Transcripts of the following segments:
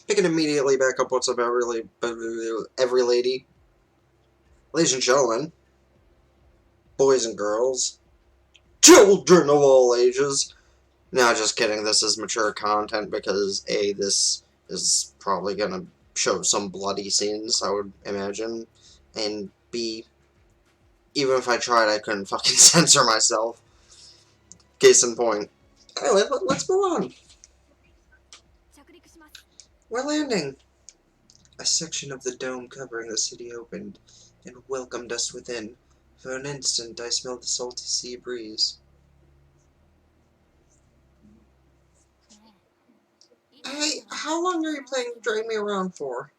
Pick it immediately back up. What's up, every lady, ladies and gentlemen, boys and girls, children of all ages. No, just kidding. This is mature content because A, this is probably gonna show some bloody scenes, I would imagine, and B, even if I tried, I couldn't fucking censor myself. Case in point. Anyway, let's move on. We're landing. A section of the dome covering the city opened and welcomed us within. For an instant, I smelled the salty sea breeze. Hey, how long are you planning to drag me around for?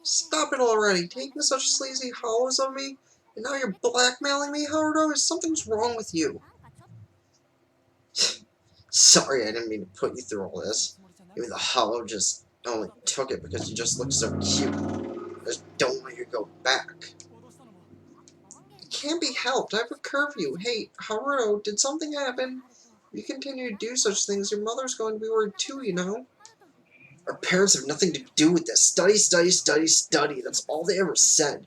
Stop it already, taking such sleazy hollows of me, and now you're blackmailing me, Haruto? Something's wrong with you. Sorry, I didn't mean to put you through all this. Maybe the hollow just only took it because you just look so cute. I just don't want you to go back. It can't be helped, I have a curfew. Hey, Haruto, did something happen? If you continue to do such things, your mother's going to be worried too, you know? Our parents have nothing to do with this. Study, study, study, study. That's all they ever said.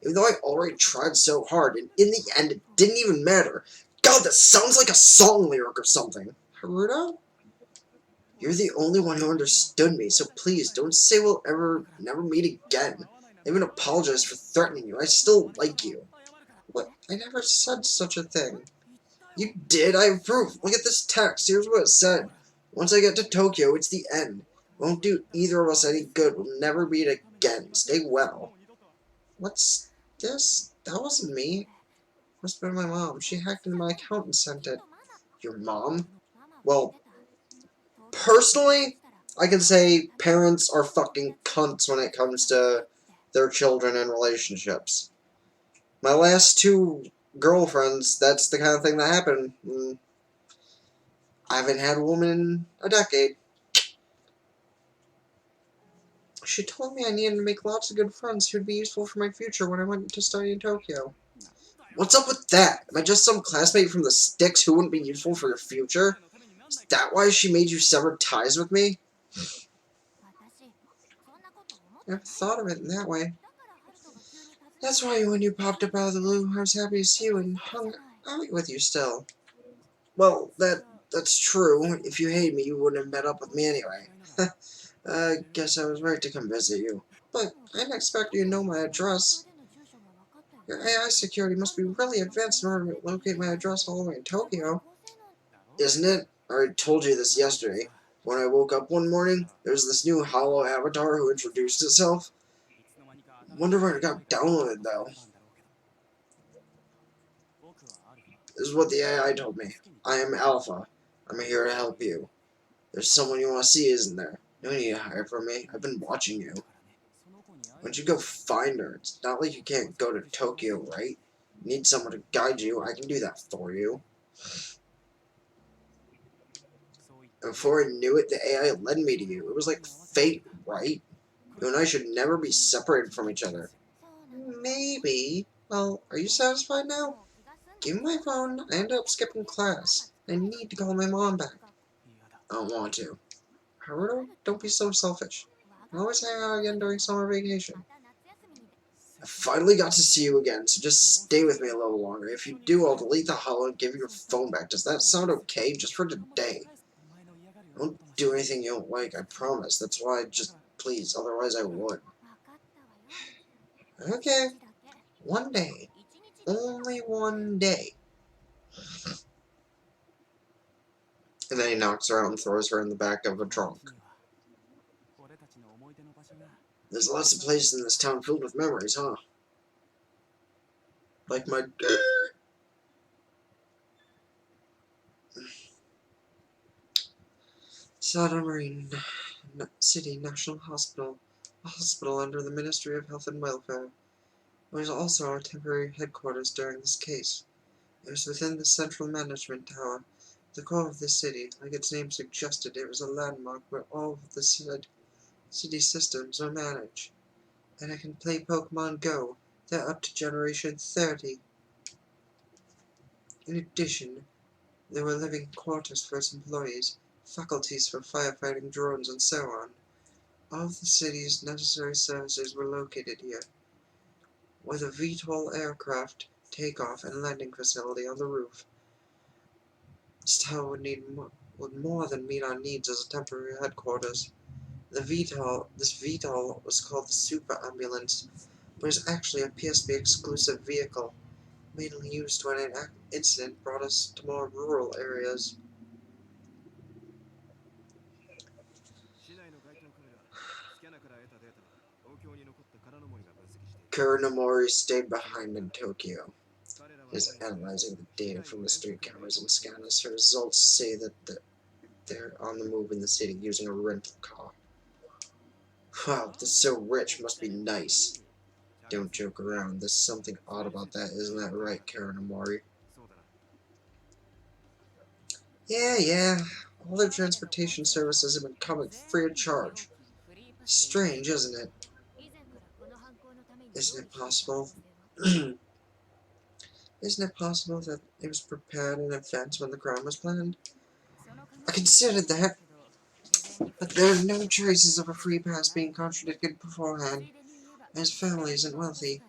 Even though I already tried so hard, and in the end, it didn't even matter. God, that sounds like a song lyric or something. Haruto? You're the only one who understood me, so please, don't say we'll never meet again. I even apologize for threatening you. I still like you. What? I never said such a thing. You did? I have proof. Look at this text. Here's what it said. Once I get to Tokyo, it's the end. Won't do either of us any good. We'll never meet again. Stay well. What's this? That wasn't me. Must have been my mom. She hacked into my account and sent it. Your mom? Well, personally, I can say parents are fucking cunts when it comes to their children and relationships. My last two girlfriends, that's the kind of thing that happened. I haven't had a woman in a decade. She told me I needed to make lots of good friends who'd be useful for my future when I went to study in Tokyo. What's up with that? Am I just some classmate from the sticks who wouldn't be useful for your future? Is that why she made you sever ties with me? I never thought of it in that way. That's why when you popped up out of the blue, I was happy to see you and hung out with you still. Well, that's true. If you hated me, you wouldn't have met up with me anyway. I guess I was right to come visit you. But I didn't expect you to know my address. Your AI security must be really advanced in order to locate my address all the way in Tokyo. Isn't it? I already told you this yesterday. When I woke up one morning, there was this new hollow avatar who introduced itself. Wonder where it got downloaded, though. This is what the AI told me. I am Alpha. I'm here to help you. There's someone you want to see, isn't there? No need to hide from me. I've been watching you. Why don't you go find her? It's not like you can't go to Tokyo, right? You need someone to guide you. I can do that for you. And before I knew it, the AI led me to you. It was like fate, right? You and I should never be separated from each other. Maybe. Well, are you satisfied now? Give me my phone. I ended up skipping class. I need to call my mom back. I don't want to. Haruto, don't be so selfish. I'll always hang out again during summer vacation. I finally got to see you again, so just stay with me a little longer. If you do, I'll delete the hollow and give you your phone back. Does that sound okay? Just for today. I won't do anything you don't like, I promise. That's why, just please, otherwise I would. Okay. One day. Only one day. And then he knocks her out and throws her in the back of a trunk. There's lots of places in this town filled with memories, huh? Like my... Sada Marine City National Hospital. A hospital under the Ministry of Health and Welfare. It was also our temporary headquarters during this case. It was within the central management tower, the core of the city. Like its name suggested, it was a landmark where all of the city systems are managed. And I can play Pokemon Go. They're up to Generation 30. In addition, there were living quarters for its employees, faculties for firefighting drones, and so on. All of the city's necessary services were located here, with a VTOL aircraft takeoff and landing facility on the roof. This tower would more than meet our needs as a temporary headquarters. This VTOL was called the Super Ambulance, but is actually a PSP exclusive vehicle, mainly used when an incident brought us to more rural areas. Kuronomori stayed behind in Tokyo. He is analyzing the data from the street cameras and scanners. The results say that they're on the move in the city using a rental car. Wow, they're so rich, must be nice. Don't joke around, there's something odd about that, isn't that right, Kuronomori? Yeah. All their transportation services have been coming free of charge. Strange, isn't it? Isn't it possible? Isn't it possible that it was prepared in advance when the crime was planned? I considered that, but there are no traces of a free pass being contradicted beforehand. His family isn't wealthy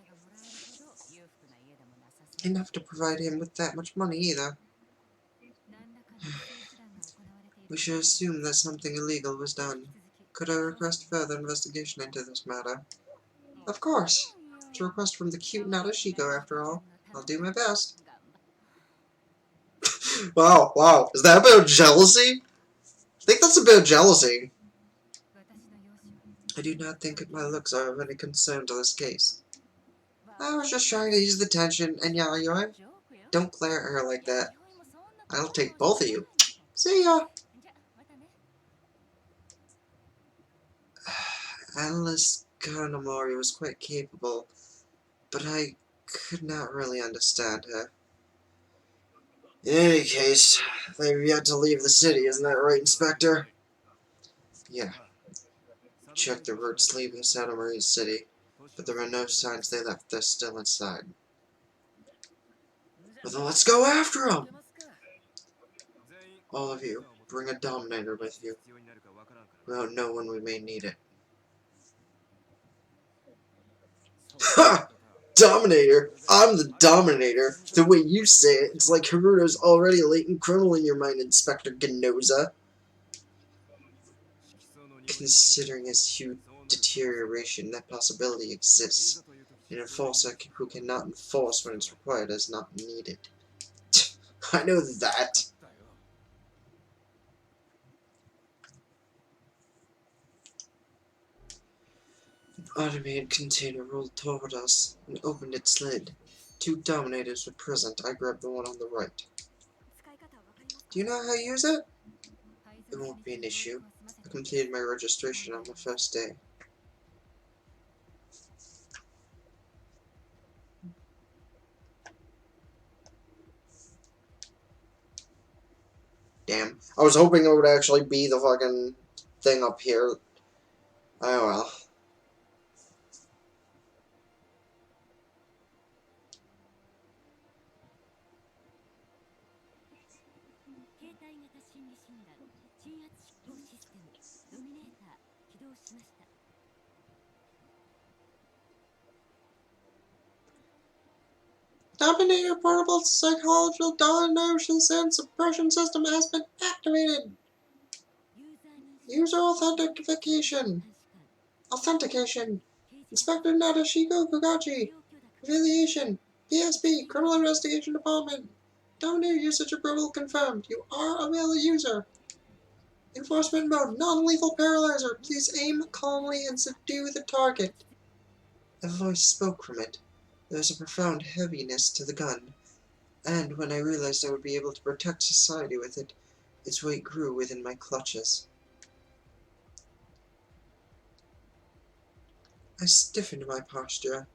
enough to provide him with that much money either. We should assume that something illegal was done. Could I request further investigation into this matter? Of course. It's a request from the cute Nadeshiko, after all. I'll do my best. Wow. Is that about jealousy? I think that's about jealousy. I do not think my looks are of any concern to this case. I was just trying to ease the tension, and Yayoi, don't glare at her like that. I'll take both of you. See ya! Analyst Kanamori was quite capable, but I could not really understand her. In any case, they've yet to leave the city, isn't that right, Inspector? Yeah. Checked the routes leaving Santa Maria City, but there were no signs they left. They're still inside. Well, then let's go after them! All of you, bring a Dominator with you. We don't know when we may need it. Ha! Dominator? I'm the Dominator. The way you say it, it's like Haruto's already a latent criminal in your mind, Inspector Ganoza. Considering his huge deterioration, that possibility exists. An enforcer who cannot enforce when it's required is not needed. I know that. An automated container rolled toward us and opened its lid. 2 Dominators were present. I grabbed the one on the right. Do you know how to use it? It won't be an issue. I completed my registration on the first day. Damn. I was hoping it would actually be the fucking thing up here. Oh well. Dominator portable psychological diagnosis and suppression system has been activated. User authentication. Inspector Nadeshiko Kogachi. Affiliation. PSP. Criminal Investigation Department. Dominator usage approval confirmed. You are a real user. Enforcement mode. Non-lethal paralyzer. Please aim calmly and subdue the target. A voice spoke from it. There was a profound heaviness to the gun. And when I realized I would be able to protect society with it, its weight grew within my clutches. I stiffened my posture.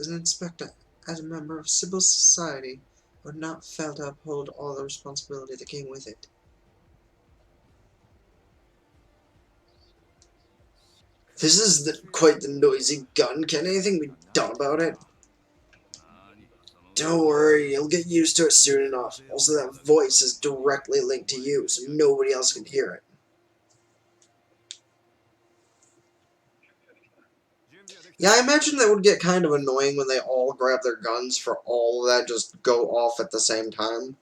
As an inspector, as a member of civil society, I would not fail to uphold all the responsibility that came with it. This is quite the noisy gun. Can anything be done about it? Don't worry, you'll get used to it soon enough. Also, that voice is directly linked to you, so nobody else can hear it. Yeah, I imagine that would get kind of annoying when they all grab their guns for all of that just go off at the same time.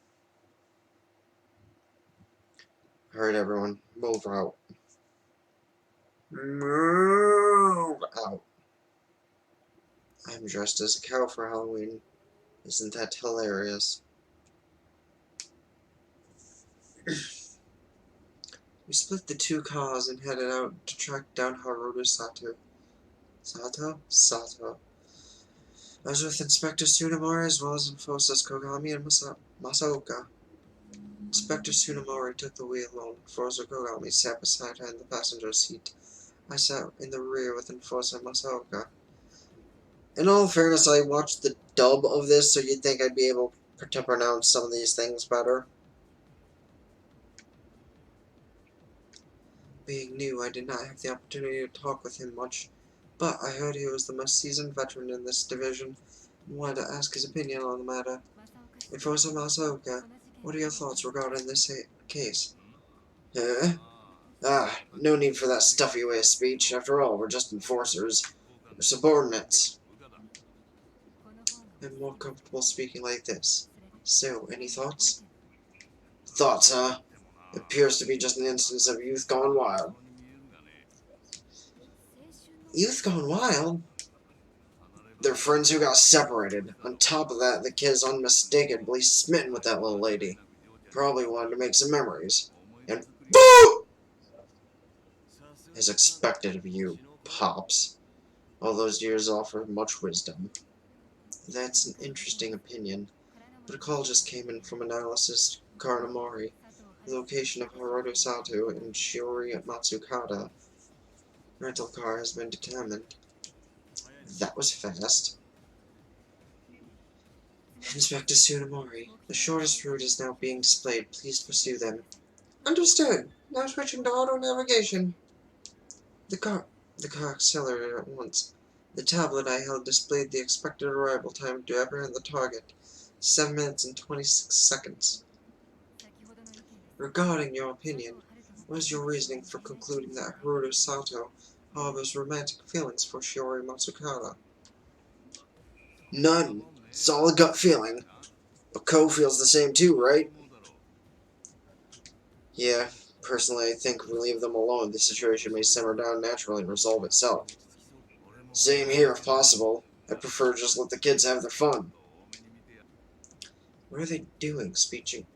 Alright, everyone, move out. Move out. I'm dressed as a cow for Halloween. Isn't that hilarious? We split the two cars and headed out to track down Haruto Sato. Sato. I was with Inspector Tsunemori as well as Enforcers Kogami and Masaoka. Inspector Tsunemori took the wheel while Enforcer Kogami sat beside her in the passenger seat. I sat in the rear with Enforcer Masaoka. In all fairness, I watched the dub of this, so you'd think I'd be able to pronounce some of these things better. Being new, I did not have the opportunity to talk with him much, but I heard he was the most seasoned veteran in this division, and wanted to ask his opinion on the matter. Enforcer Masaoka, what are your thoughts regarding this case? Huh? No need for that stuffy way of speech. After all, we're just enforcers. We're subordinates. I'm more comfortable speaking like this. So, any thoughts? Thoughts, huh? It appears to be just an instance of youth gone wild. Youth gone wild? They're friends who got separated. On top of that, the kid's unmistakably smitten with that little lady. Probably wanted to make some memories. And BOOM! As expected of you, Pops. All those years offered much wisdom. That's an interesting opinion, but a call just came in from analyst Karnamori. The location of Haruto Sato and Shiori Matsukata. Rental car has been determined. That was fast. Inspector Tsunemori, the shortest route is now being displayed. Please pursue them. Understood. Now switching to auto navigation. The car accelerated at once. The tablet I held displayed the expected arrival time to apprehend the target. 7 minutes and 26 seconds. Regarding your opinion, what is your reasoning for concluding that Haruto Sato harbors romantic feelings for Shiori Matsukata? None. It's all a gut feeling. But Ko feels the same too, right? Yeah, personally I think if we leave them alone, the situation may simmer down naturally and resolve itself. Same here if possible. I'd prefer to just let the kids have their fun. What are they doing, speaking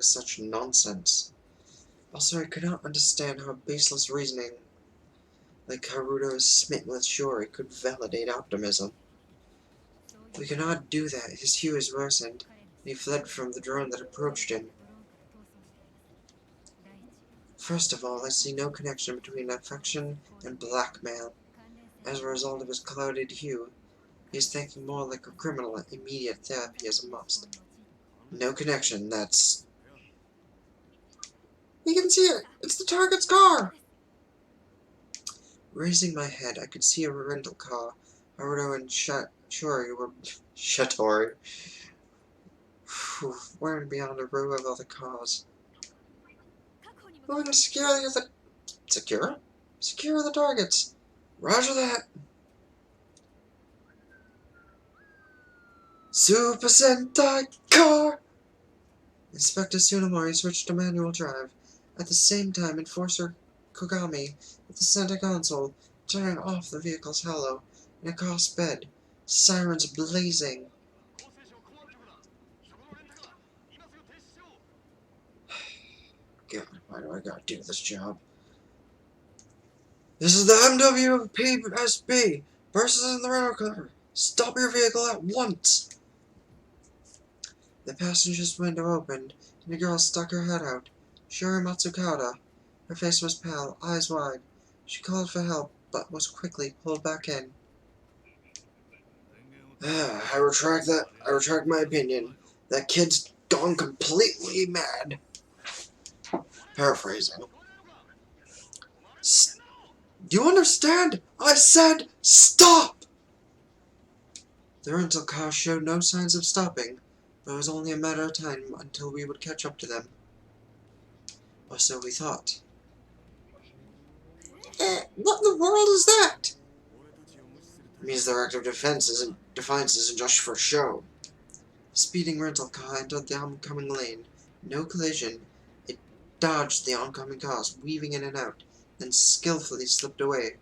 such nonsense? Also, I could not understand how baseless reasoning like Haruto is smitten with Shiori could validate optimism. We cannot do that. His hue is worsened, and he fled from the drone that approached him. First of all, I see no connection between affection and blackmail. As a result of his clouded hue, he is thinking more like a criminal, and immediate therapy is a must. No connection, that's... We can see it! It's the target's car! Raising my head, I could see a rental car. Haruto and Shiori were... Shatori. Wearing beyond a row of other cars. Moving to secure the other... Secure? Secure the targets. Roger that. Super Sentai car! Inspector Tsunemori switched to manual drive. At the same time, Enforcer Kogami, at the center console, turning off the vehicle's halo, and a car sped, sirens blazing. God, why do I gotta do this job? This is the MWPSB! Persons in the rental car! Stop your vehicle at once! The passenger's window opened, and a girl stuck her head out. Shiori Matsukata. Her face was pale, eyes wide. She called for help, but was quickly pulled back in. I retract my opinion. That kid's gone completely mad. Paraphrasing. Do you understand? I said stop! The rental car showed no signs of stopping, but it was only a matter of time until we would catch up to them. Or so we thought. What in the world is that? It means their act of defiance isn't just for show. The speeding rental car entered the oncoming lane. No collision. It dodged the oncoming cars, weaving in and out, then skillfully slipped away.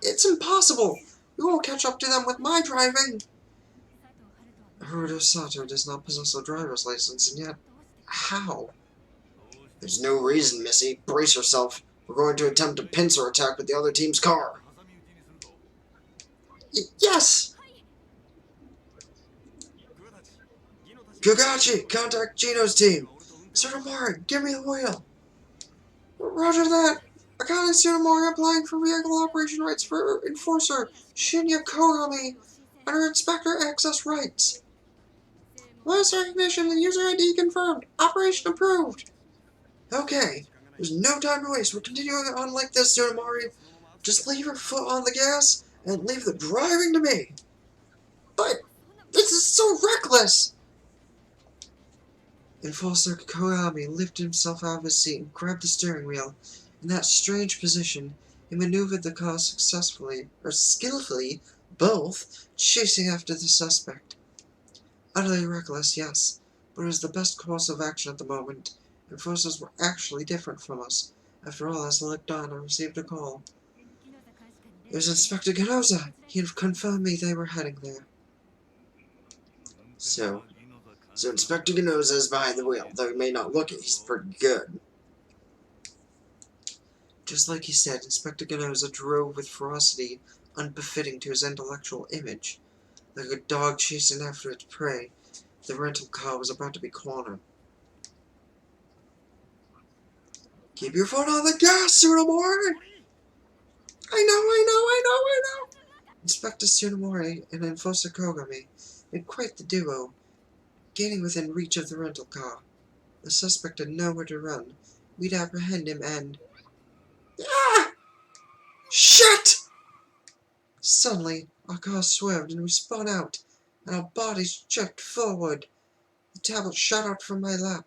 It's impossible! We won't catch up to them with my driving! Haruto Sato does not possess a driver's license, and yet, how? There's no reason, Missy. Brace yourself. We're going to attempt a pincer attack with the other team's car. Yes! Gagachi, contact Gino's team. Tsunomori, give me the wheel. Roger that. Akane Tsunomori applying for vehicle operation rights for Enforcer Shinya Kogami under Inspector Access Rights. Voice recognition and user ID confirmed. Operation approved. Okay. There's no time to waste. We're continuing on like this, Tsunomori. Just leave your foot on the gas and leave the driving to me. But this is so reckless. Enforcer Kogami lifted himself out of his seat and grabbed the steering wheel. In that strange position, he maneuvered the car skillfully, both, chasing after the suspect. Utterly reckless, yes, but it was the best course of action at the moment. Enforcers were actually different from us. After all, as I looked on, I received a call. It was Inspector Ganoza. He had confirmed me they were heading there. So Inspector Ganoza is behind the wheel, though he may not look it, he's pretty good. Just like he said, Inspector Ganoza drove with ferocity unbefitting to his intellectual image. Like a dog chasing after its prey, the rental car was about to be cornered. Keep your foot on the gas, Tsunomori! I know! Inspector Tsunomori and Enforcer Kogami made quite the duo, gaining within reach of the rental car. The suspect had nowhere to run. We'd apprehend him and... Ah! Shit! Suddenly, our car swerved and we spun out, and our bodies jerked forward. The tablet shot out from my lap.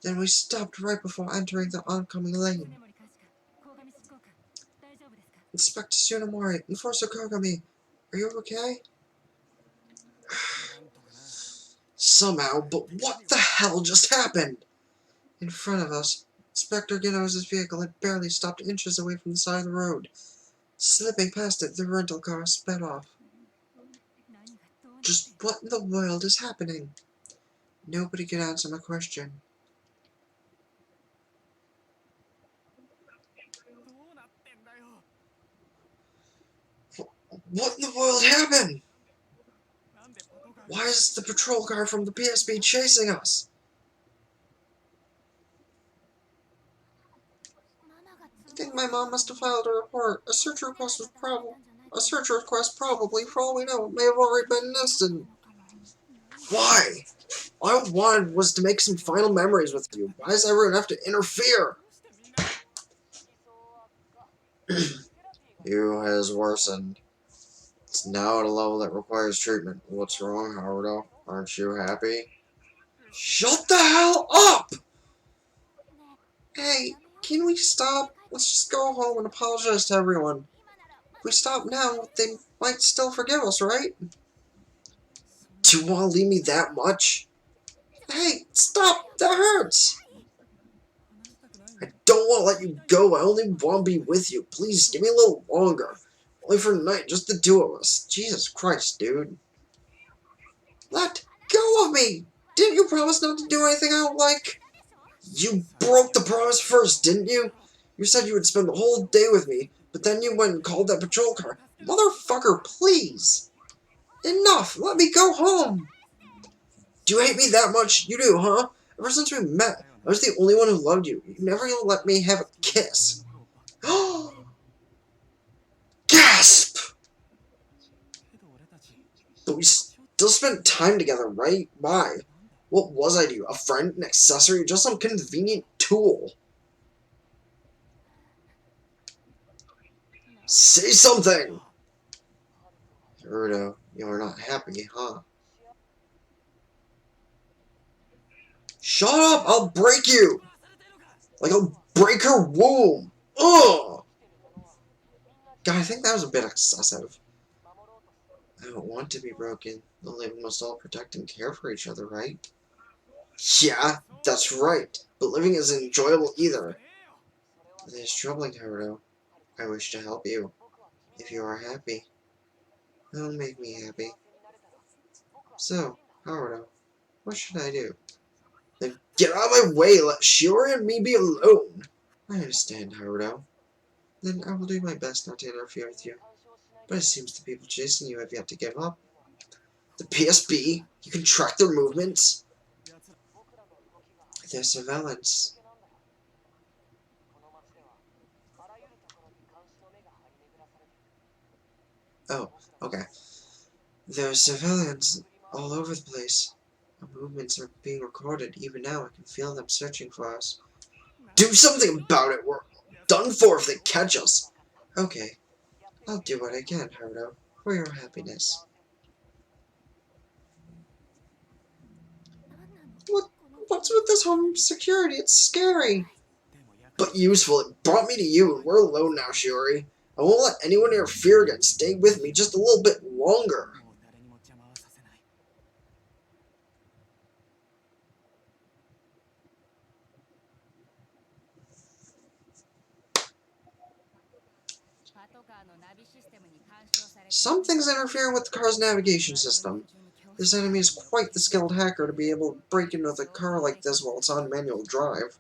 Then we stopped right before entering the oncoming lane. Inspector Tsunomori, Enforcer Kogami, are you okay? Somehow, but what the hell just happened? In front of us, Inspector Ganoza's vehicle had barely stopped inches away from the side of the road. Slipping past it, the rental car sped off. Just what in the world is happening? Nobody could answer my question. What in the world happened? Why is the patrol car from the PSB chasing us? I think my mom must have filed a report. A search request probably, for all we know, may have already been nested. Why? All I wanted was to make some final memories with you. Why does everyone have to interfere? You has worsened. It's now at a level that requires treatment. What's wrong, Haruto? Aren't you happy? Shut the hell up! Hey, can we stop? Let's just go home and apologize to everyone. If we stop now, they might still forgive us, right? Do you want to leave me that much? Hey, stop! That hurts! I don't want to let you go. I only want to be with you. Please, give me a little longer. Only for tonight, just the two of us. Jesus Christ, dude. Let go of me! Didn't you promise not to do anything I don't like? You broke the promise first, didn't you? You said you would spend the whole day with me, but then you went and called that patrol car. Motherfucker, please! Enough! Let me go home! Do you hate me that much? You do, huh? Ever since we met, I was the only one who loved you. You never even let me have a kiss. Gasp! But we still spent time together, right? Why? What was I to you? A friend? An accessory? Just some convenient tool? Say something! Naruto, you are not happy, huh? Shut up! I'll break you! Like, I'll break her womb! Ugh! God, I think that was a bit excessive. I don't want to be broken. The living must all protect and care for each other, right? Yeah, that's right. But living isn't enjoyable either. It is troubling, Haruto. I wish to help you. If you are happy, that'll make me happy. So, Haruto, what should I do? Then get out of my way! Let Shiori and me be alone! I understand, Haruto. Then I will do my best not to interfere with you. But it seems the people chasing you have yet to give up. The PSB? You can track their movements? Their surveillance. Oh, okay. There's surveillance all over the place. Our movements are being recorded. Even now, I can feel them searching for us. Do something about it! We're done for if they catch us! Okay, I'll do what I can, Haruto, for your happiness. What? What's with this home security? It's scary. But useful. It brought me to you, and we're alone now, Shiori. I won't let anyone interfere again. Stay with me just a little bit longer. Something's interfering with the car's navigation system. This enemy is quite the skilled hacker to be able to break into the car like this while it's on manual drive.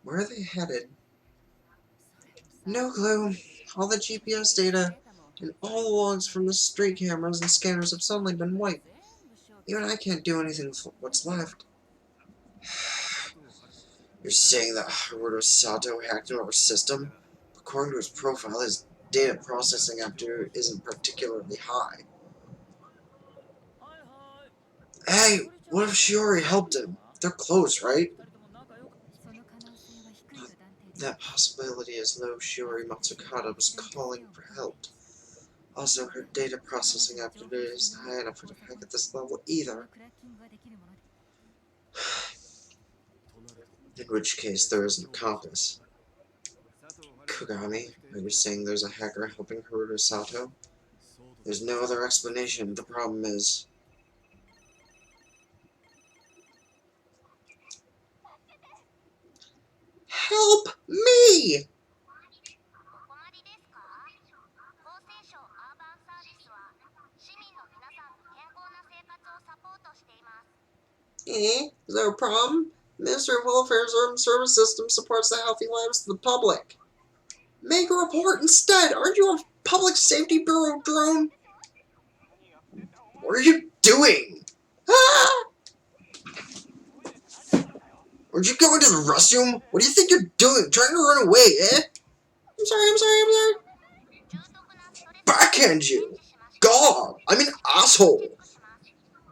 Where are they headed? No clue. All the GPS data and all the logs from the street cameras and scanners have suddenly been wiped. Even I can't do anything with what's left. You're saying that Haruto Sato hacked into our system? According to his profile, his data processing aptitude isn't particularly high. Hey, what if Shiori helped him? They're close, right? That possibility is though Shiori Matsukata was calling for help. Also, her data processing aptitude isn't high enough for her to hack at this level either. In which case, there is an accomplice. Kogami, are you saying there's a hacker helping Haruto Sato? There's no other explanation. The problem is... Help me! Is there a problem? Ministry of Welfare's Urban Service System supports the healthy lives of the public. Make a report instead! Aren't you a Public Safety Bureau drone? What are you doing? Ah! Aren't you going to the restroom? What do you think you're doing? Trying to run away, eh? I'm sorry. Backhand you! God! I'm an asshole!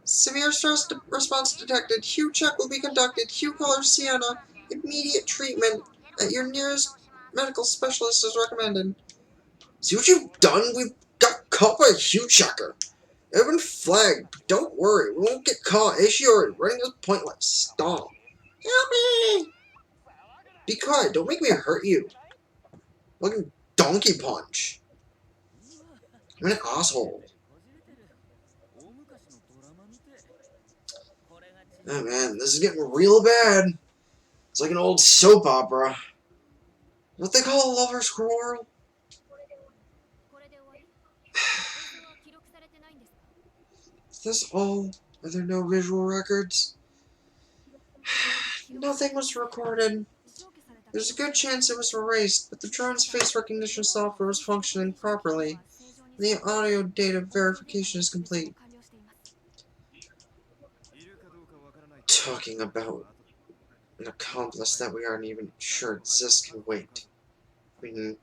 Severe stress response detected. Hue check will be conducted. Hue color sienna. Immediate treatment at your nearest medical specialist is recommended. See what you've done? We've got caught by a hue checker. They've been flagged. But don't worry, we won't get caught. Shiori, running is pointless. Stop. Help me! Be quiet. Don't make me hurt you. Fucking donkey punch. I'm an asshole. Oh man, this is getting real bad. It's like an old soap opera. What they call a lover's quarrel? Is this all? Are there no visual records? Nothing was recorded. There's a good chance it was erased, but the drone's face recognition software was functioning properly. The audio data verification is complete. talking about an accomplice that we aren't even sure exists can wait. We need,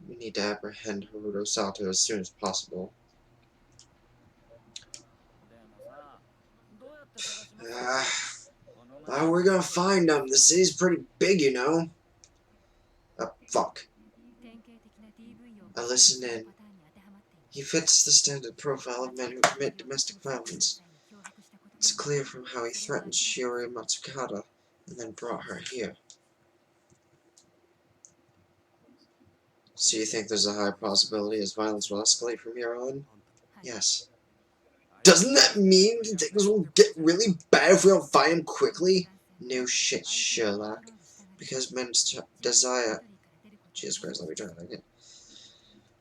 we need to apprehend Haruto Sato as soon as possible. How are we gonna find him? The city's pretty big, you know. Fuck. I listened in. He fits the standard profile of men who commit domestic violence. It's clear from how he threatened Shiori Matsukata and then brought her here. So you think there's a high possibility his violence will escalate from here on? Yes. Doesn't that mean things will get really bad if we don't find him quickly? No shit, Sherlock. Because men's desire... Jesus Christ, let me try that again.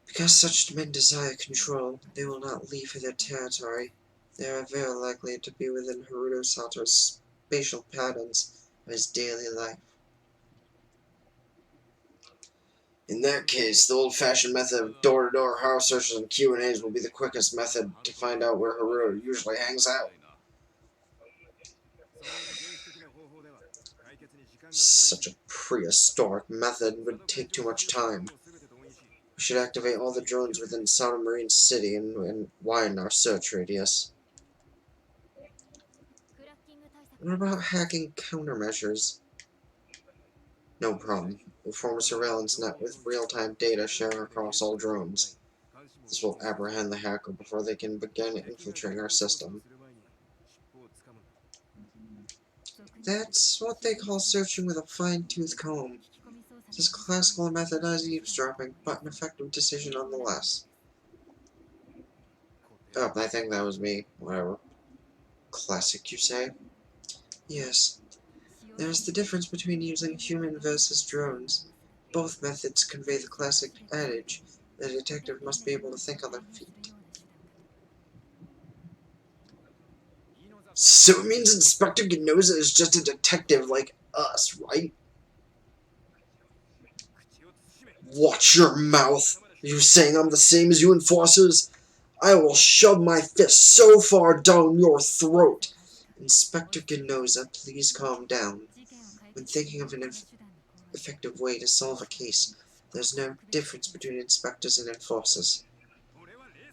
Because such men desire control, they will not leave for their territory. They are very likely to be within Haruto Sato's spatial patterns of his daily life. In that case, the old-fashioned method of door-to-door house searches and Q&As will be the quickest method to find out where Haruto usually hangs out. Such a prehistoric method would take too much time. We should activate all the drones within Southern Marine City and widen our search radius. What about hacking countermeasures? No problem. We'll form a surveillance net with real-time data sharing across all drones. This will apprehend the hacker before they can begin infiltrating our system. That's what they call searching with a fine-tooth comb. It's as classical a method as eavesdropping, but an effective decision nonetheless. Oh, I think that was me. Whatever. Classic, you say? Yes. There's the difference between using human versus drones. Both methods convey the classic adage, the detective must be able to think on their feet. So it means Inspector Ginoza is just a detective like us, right? Watch your mouth! Are you saying I'm the same as you enforcers? I will shove my fist so far down your throat! Inspector Ginoza, please calm down. When thinking of an effective way to solve a case, there's no difference between inspectors and enforcers.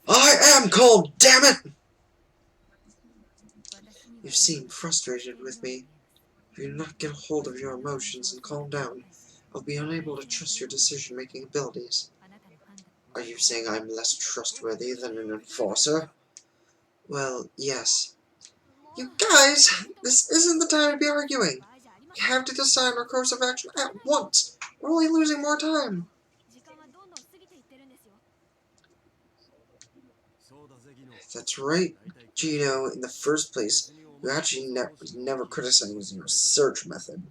I am calm, damn it! You seem frustrated with me. If you do not get a hold of your emotions and calm down, I'll be unable to trust your decision-making abilities. Are you saying I'm less trustworthy than an enforcer? Well, yes. You guys! This isn't the time to be arguing. We have to decide our course of action at once. We're only losing more time. That's right, Gino. In the first place, you actually never criticized your search method.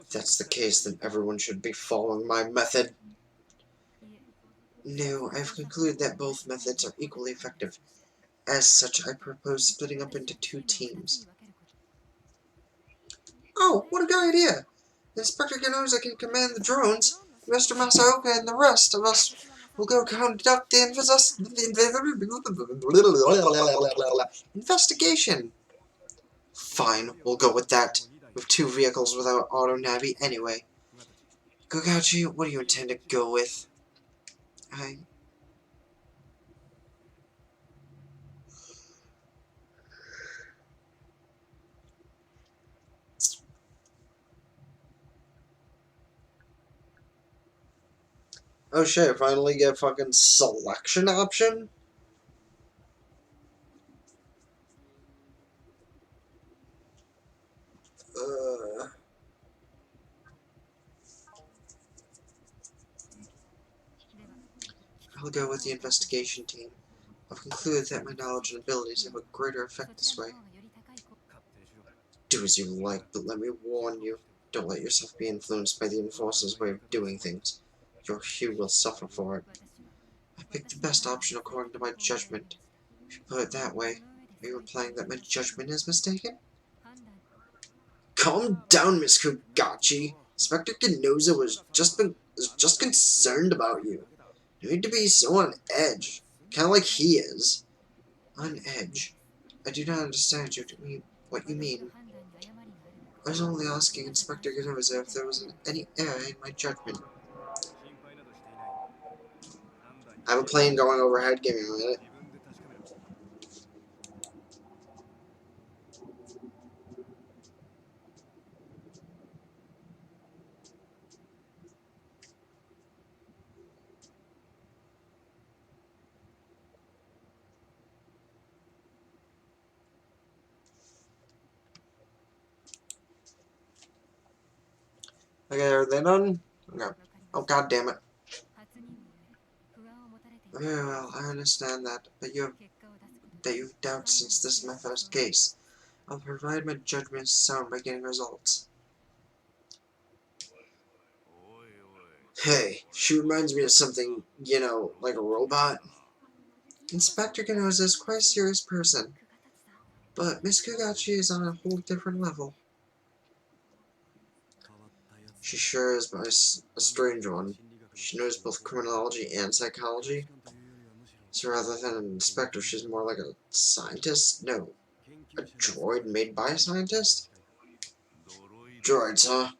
If that's the case, then everyone should be following my method. No, I've concluded that both methods are equally effective. As such, I propose splitting up into 2 teams. Oh, what a good idea! Inspector Ginoza can command the drones. Mr. Masaoka and the rest of us will go conduct the investigation. Fine, we'll go with that. With 2 vehicles without auto-navi anyway. Gogauchi, what do you intend to go with? Oh shit, finally get a fucking selection option? I'll go with the investigation team. I've concluded that my knowledge and abilities have a greater effect this way. Do as you like, but let me warn you, don't let yourself be influenced by the Enforcer's way of doing things. Your hue will suffer for it. I picked the best option according to my judgment. If you put it that way, are you implying that my judgment is mistaken? Calm down, Miss Kogachi. Inspector Ginoza was just concerned about you. You need to be so on edge. Kinda like he is. On edge. I do not understand what you mean. I was only asking Inspector Ginoza if there was any error in my judgment. I have a plane going overhead. Give me a minute. Okay, are they done? Okay. Oh, god damn it. Very well, I understand that, but you've doubted since this is my first case. I'll provide my judgment as sound by getting results. Hey, she reminds me of something, you know, like a robot. Inspector Ginoza is quite a serious person, but Miss Kugachi is on a whole different level. She sure is a strange one. She knows both criminology and psychology. So rather than an inspector, she's more like a scientist? No, a droid made by a scientist? Droids, huh?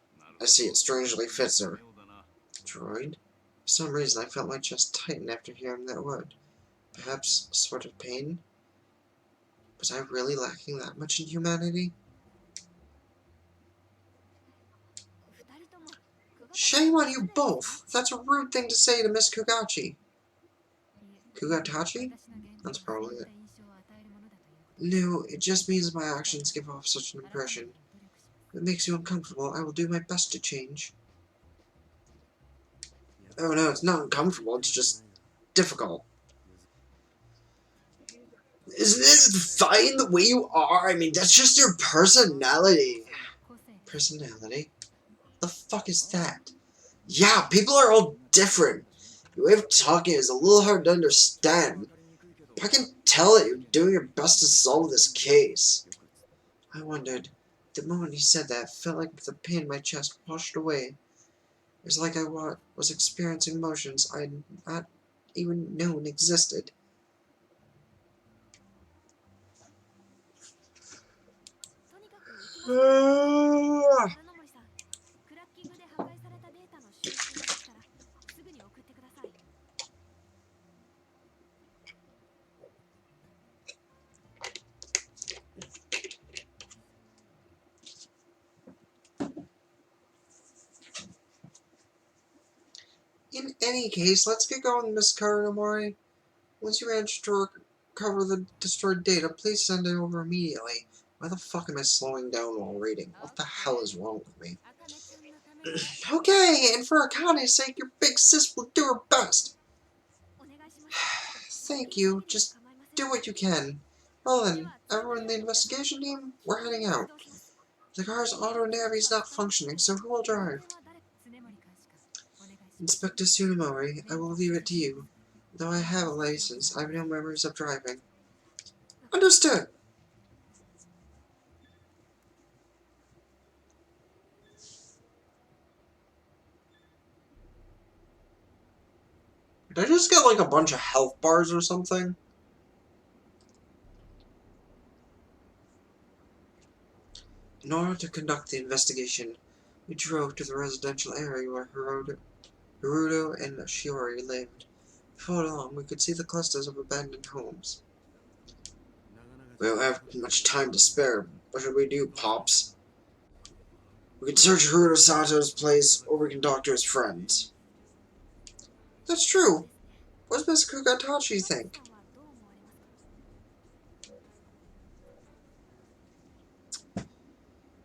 I see, it strangely fits her. Droid? For some reason, I felt my chest tighten after hearing that word. Perhaps a sort of pain? Was I really lacking that much in humanity? Shame on you both! That's a rude thing to say to Miss Kugachi. Kugatachi? That's probably it. No, it just means my actions give off such an impression. If it makes you uncomfortable, I will do my best to change. Oh no, it's not uncomfortable, it's just difficult. Isn't it fine the way you are? I mean, that's just your personality. Personality? The fuck is that? Yeah, people are all different. Your way of talking is a little hard to understand. I can tell that you're doing your best to solve this case. I wondered. The moment he said that, I felt like the pain in my chest washed away. It was like I was experiencing emotions I had not even known existed. In any case, let's get going, Miss Karanomori. Once you manage to recover the destroyed data, please send it over immediately. Why the fuck am I slowing down while reading? What the hell is wrong with me? Okay, and for Akane's sake, your big sis will do her best. Thank you. Just do what you can. Well then, everyone in the investigation team, we're heading out. The car's auto nav is not functioning, so who will drive? Inspector Tsunemori, I will leave it to you. Though I have a license, I have no memories of driving. Understood! Did I just get like a bunch of health bars or something? In order to conduct the investigation, we drove to the residential area where Hirudo and Shiori lived. Before long, we could see the clusters of abandoned homes. We don't have much time to spare. What should we do, Pops? We can search Hirudo Sato's place, or we can talk to his friends. That's true. What does Miss Kugatachi think?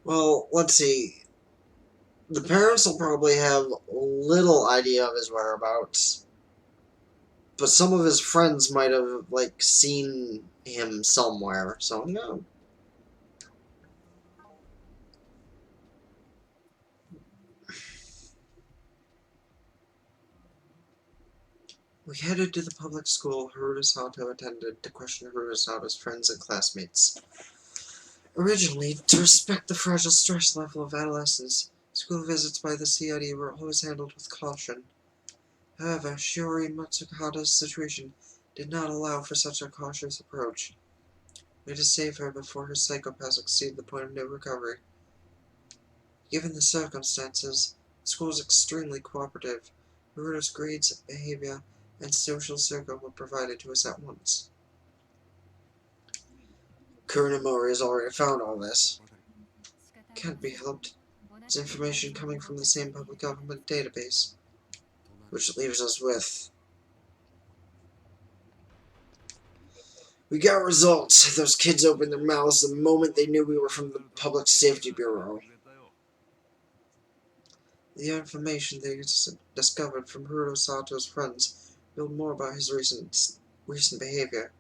Well, let's see. The parents will probably have little idea of his whereabouts. But some of his friends might have, like, seen him somewhere, so no. We headed to the public school Haruto Sato attended to question Haruto Sato's friends and classmates. Originally, to respect the fragile stress level of adolescents, school visits by the CID were always handled with caution. However, Shiori Matsukata's situation did not allow for such a cautious approach. We had to save her before her psychopaths exceed the point of no recovery. Given the circumstances, the school was extremely cooperative. Naruto's grades, behavior, and social circle were provided to us at once. Kurenamori has already found all this. Can't be helped. It's information coming from the same public government database. Which leaves us with... We got results. Those kids opened their mouths the moment they knew we were from the Public Safety Bureau. The information they discovered from Haruto Sato's friends revealed more about his recent behavior.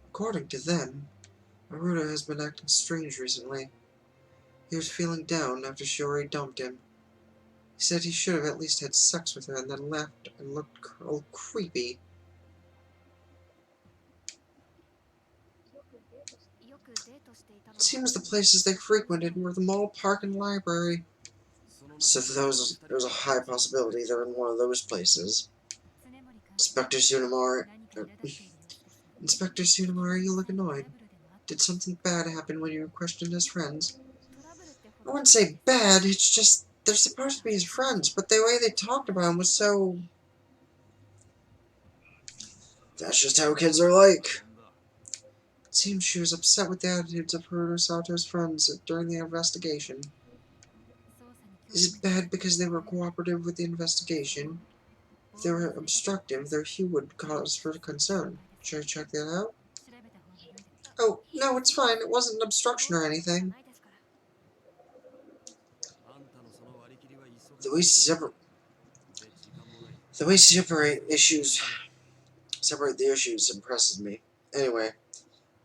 According to them, Haruto has been acting strange recently. He was feeling down after Shiori dumped him. He said he should have at least had sex with her and then left and looked all creepy. It seems the places they frequented were the mall, park, and library. So there's a high possibility they're in one of those places. Inspector Tsunemori, you look annoyed. Did something bad happen when you questioned his friends? I wouldn't say bad, it's just they're supposed to be his friends, but the way they talked about him was so... That's just how kids are like. It seems she was upset with the attitudes of Haruto Sato's friends during the investigation. Is it bad because they were cooperative with the investigation? If they were obstructive, their hue would cause for concern. Should I check that out? Oh, no, it's fine. It wasn't an obstruction or anything. The way separate the issues impresses me. Anyway,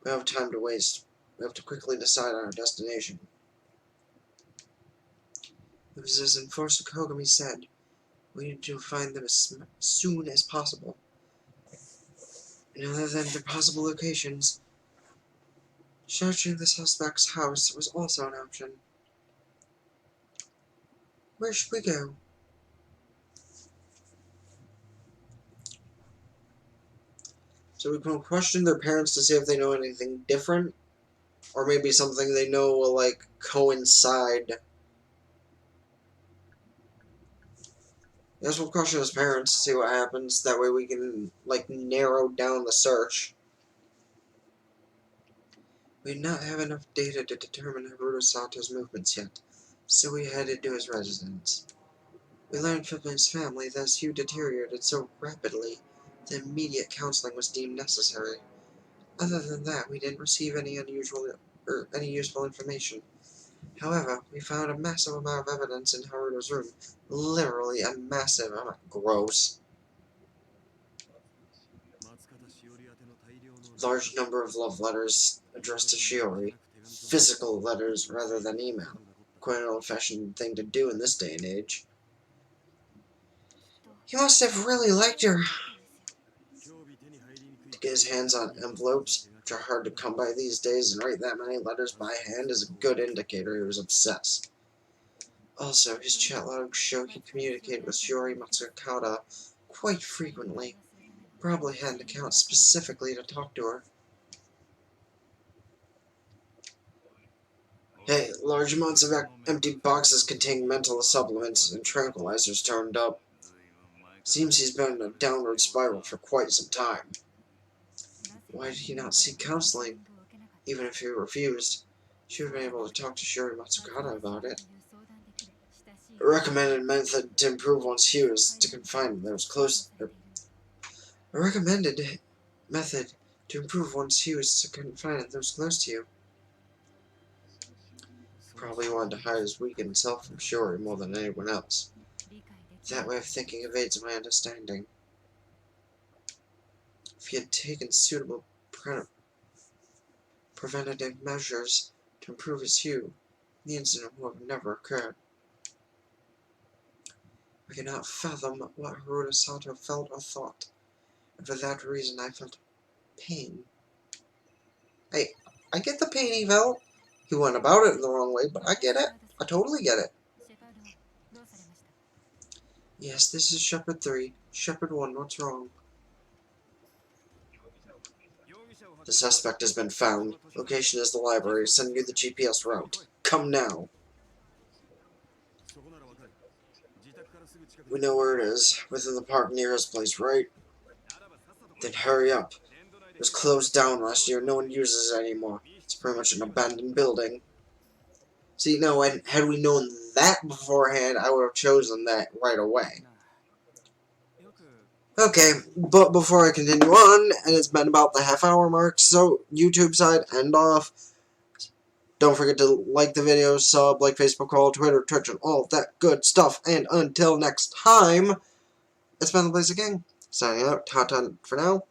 we don't have time to waste. We have to quickly decide on our destination. It was as Enforcer Kogami said. We need to find them as soon as possible. And other than their possible locations, searching the suspect's house was also an option. Where should we go? So we can question their parents to see if they know anything different, or maybe something they know will, like, coincide. I guess we'll question his parents to see what happens. That way we can, like, narrow down the search. We did not have enough data to determine Haruto Sato's movements yet, so we headed to his residence. We learned from his family that his hue deteriorated so rapidly that immediate counseling was deemed necessary. Other than that, we didn't receive any useful information. However, we found a massive amount of evidence in Haruto's room. Literally a massive amount. Gross. Large number of love letters addressed to Shiori. Physical letters rather than email. Quite an old-fashioned thing to do in this day and age. He must have really liked her. To get his hands on envelopes, which are hard to come by these days, and write that many letters by hand is a good indicator he was obsessed. Also, his chat logs show he communicated with Shiori Matsukata quite frequently. Probably had an account specifically to talk to her. Hey, large amounts of empty boxes containing mental supplements and tranquilizers turned up. Seems he's been in a downward spiral for quite some time. Why did he not seek counseling? Even if he refused, she would have been able to talk to Shiori Matsukata about it. A recommended method to improve one's hue is to confine those close... A recommended method to improve one's hue is to confine those close to you. Probably wanted to hide his weakened self from Shiori more than anyone else. That way of thinking evades my understanding. If he had taken suitable preventative measures to improve his hue, the incident would have never occurred. I cannot fathom what Haruto Sato felt or thought, and for that reason I felt pain. Hey, I get the pain he felt. He went about it in the wrong way, but I get it. I totally get it. Yes, this is Shepherd 3. Shepherd 1, what's wrong? The suspect has been found. Location is the library. Send you the GPS route. Come now. We know where it is. Within the park near his place, right? Then hurry up. It was closed down last year. No one uses it anymore. It's pretty much an abandoned building. See, no, and had we known that beforehand, I would have chosen that right away. Okay, but before I continue on, and it's been about the half-hour mark, so YouTube side, end off. Don't forget to like the video, sub, like Facebook, call, Twitter, Twitch, and all that good stuff. And until next time, it's been the Blaze King. Signing out. Ta-ta for now.